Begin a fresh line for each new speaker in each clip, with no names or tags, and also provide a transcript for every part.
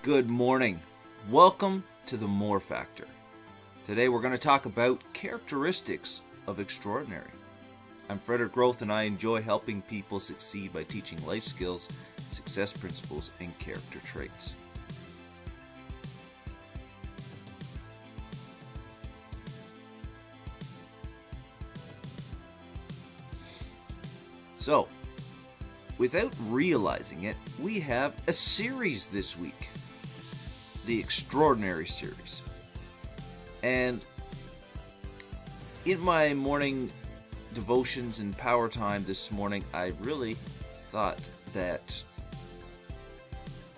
Good morning. Welcome to the More Factor. Today we're going to talk about characteristics of extraordinary. I'm Frederick Groth and I enjoy helping people succeed by teaching life skills, success principles, and character traits. So, without realizing it, we have a series this week. The Extraordinary series. And in my morning devotions and power time this morning, I really thought that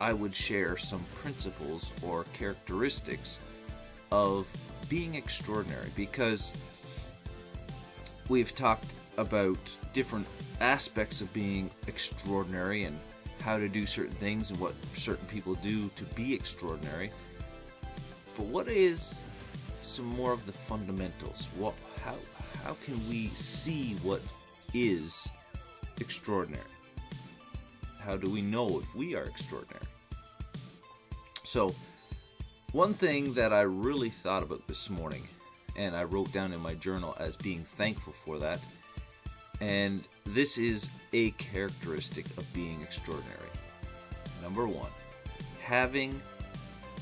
I would share some principles or characteristics of being extraordinary, because we've talked about different aspects of being extraordinary and how to do certain things and what certain people do to be extraordinary. But what is some more of the fundamentals? How can we see what is extraordinary? How do we know if we are extraordinary? So, one thing that I really thought about this morning, and I wrote down in my journal as being thankful for that, and this is a characteristic of being extraordinary. Number one, having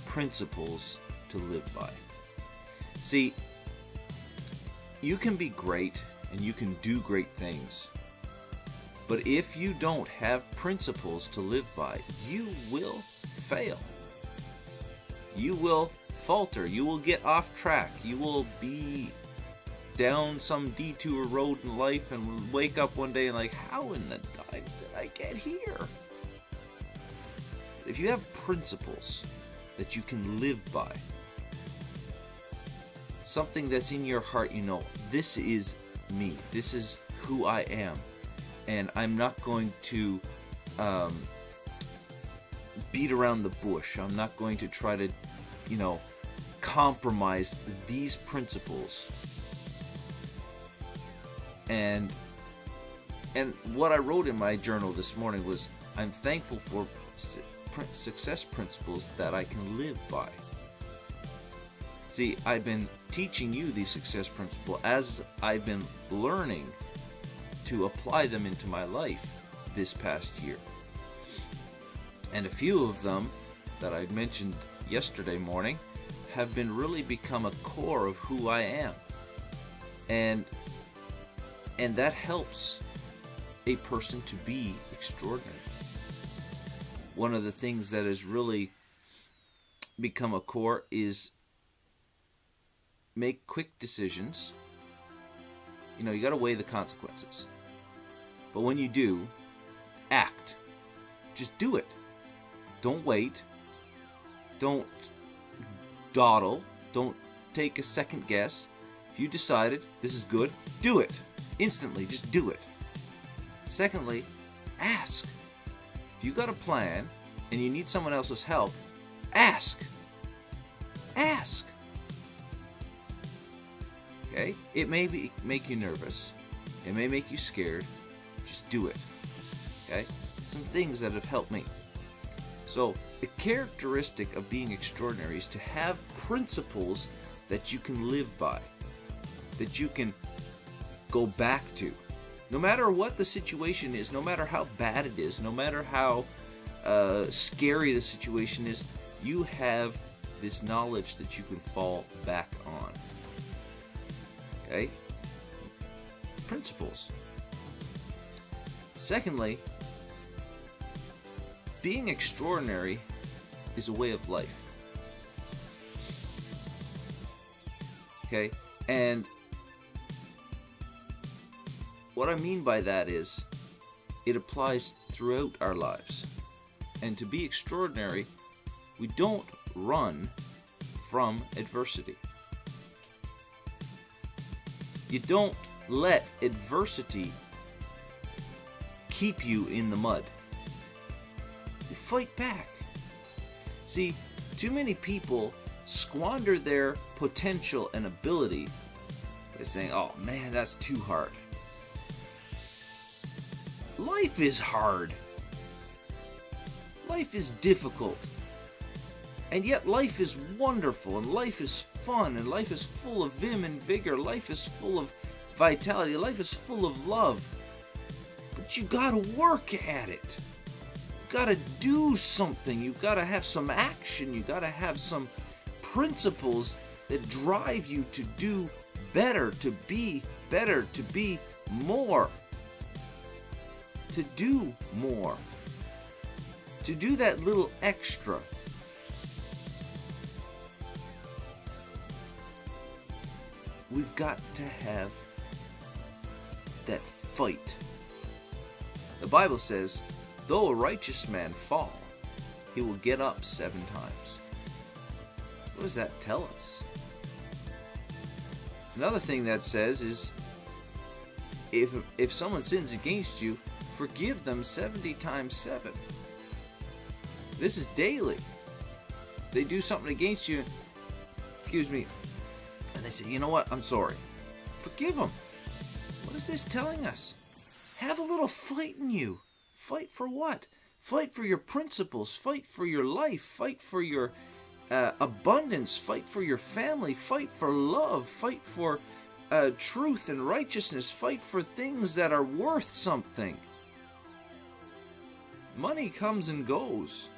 principles to live by. See, you can be great and you can do great things, but if you don't have principles to live by, you will fail. You will falter. You will get off track. You will be down some detour road in life and wake up one day and like, how in the dimes did I get here? If you have principles that you can live by, something that's in your heart, you know, this is me, this is who I am, and I'm not going to beat around the bush. I'm not going to try to, compromise these principles. And what I wrote in my journal this morning was, I'm thankful for success principles that I can live by. See, I've been teaching you these success principles as I've been learning to apply them into my life this past year. And a few of them that I mentioned yesterday morning have been really become a core of who I am. And that helps a person to be extraordinary. One of the things that has really become a core is make quick decisions. You got to weigh the consequences. But when you do, act. Just do it. Don't wait. Don't dawdle. Don't take a second guess. If you decided this is good, do it. Instantly, just do it. Secondly, ask. If you got a plan and you need someone else's help, ask. Ask. Okay? It may make you nervous. It may make you scared. Just do it. Okay? Some things that have helped me. So, a characteristic of being extraordinary is to have principles that you can live by, that you can go back to. No matter what the situation is, no matter how bad it is, no matter how scary the situation is, you have this knowledge that you can fall back on. Okay? Principles. Secondly, being extraordinary is a way of life. Okay? And what I mean by that is, it applies throughout our lives. And to be extraordinary, we don't run from adversity. You don't let adversity keep you in the mud. You fight back. See, too many people squander their potential and ability by saying, oh man, that's too hard. Life is hard. Life is difficult. And yet life is wonderful, and life is fun, and life is full of vim and vigor. Life is full of vitality. Life is full of love. But you gotta work at it. You gotta do something. You gotta have some action. You gotta have some principles that drive you to do better, to be more. To do more. To do that little extra. We've got to have that fight. The Bible says, though a righteous man fall, he will get up 7 times. What does that tell us? Another thing that says is, if someone sins against you, forgive them 70 times 7. This is daily. If they do something against you, and they say, you know what, I'm sorry. Forgive them. What is this telling us? Have a little fight in you. Fight for what? Fight for your principles. Fight for your life. Fight for your abundance. Fight for your family. Fight for love. Fight for truth and righteousness. Fight for things that are worth something. Money comes and goes.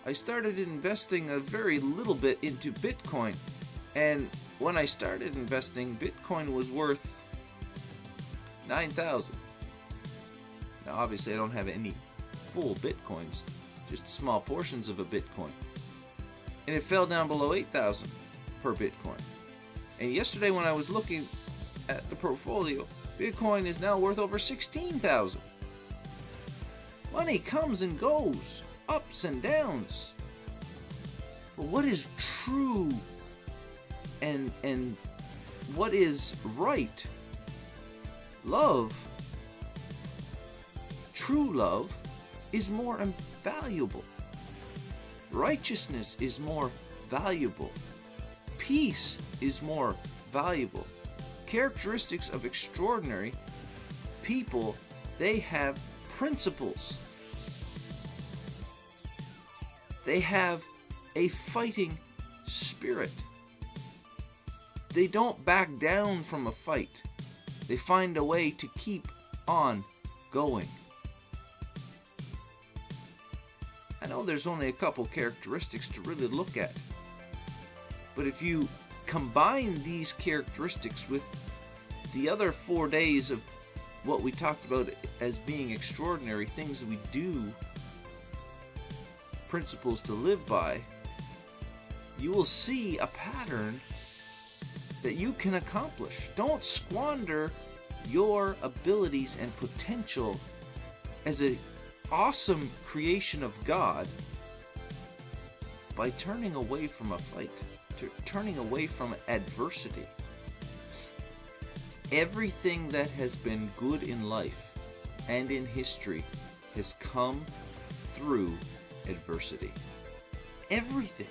I started investing a very little bit into Bitcoin. And when I started investing, Bitcoin was worth $9,000. Now, obviously, I don't have any full Bitcoins, just small portions of a Bitcoin. And it fell down below $8,000 per Bitcoin. And yesterday, when I was looking at the portfolio, Bitcoin is now worth over $16,000. Money comes and goes, ups and downs. But what is true and what is right? Love, true love, is more valuable. Righteousness is more valuable. Peace is more valuable. Characteristics of extraordinary people, they have principles. They have a fighting spirit. They don't back down from a fight. They find a way to keep on going. I know there's only a couple characteristics to really look at. But if you combine these characteristics with the other 4 days of what we talked about as being extraordinary, things we do, principles to live by, you will see a pattern that you can accomplish. Don't squander your abilities and potential as an awesome creation of God by turning away from a fight, turning away from adversity. Everything that has been good in life and in history has come through adversity. Everything.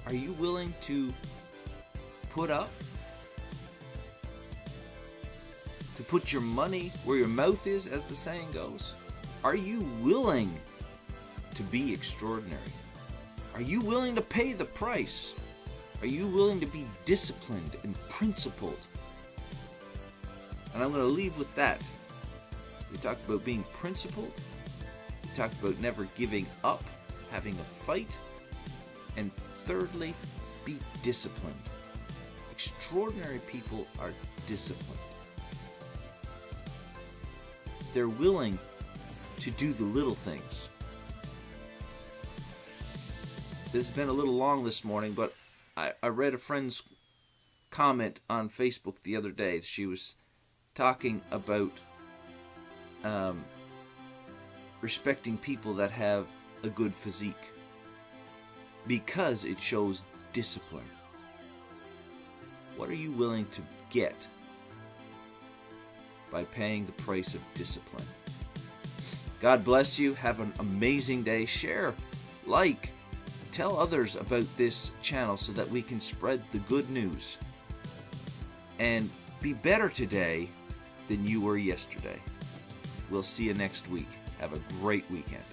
Are you willing to put up? To put your money where your mouth is, as the saying goes? Are you willing to be extraordinary? Are you willing to pay the price? Are you willing to be disciplined and principled? And I'm going to leave with that. We talked about being principled. We talked about never giving up, having a fight. And thirdly, be disciplined. Extraordinary people are disciplined. They're willing to do the little things. This has been a little long this morning, but I read a friend's comment on Facebook the other day. She was talking about respecting people that have a good physique because it shows discipline. What are you willing to get by paying the price of discipline? God bless you. Have an amazing day. Share, like, tell others about this channel so that we can spread the good news. And be better today than you were yesterday. We'll see you next week. Have a great weekend.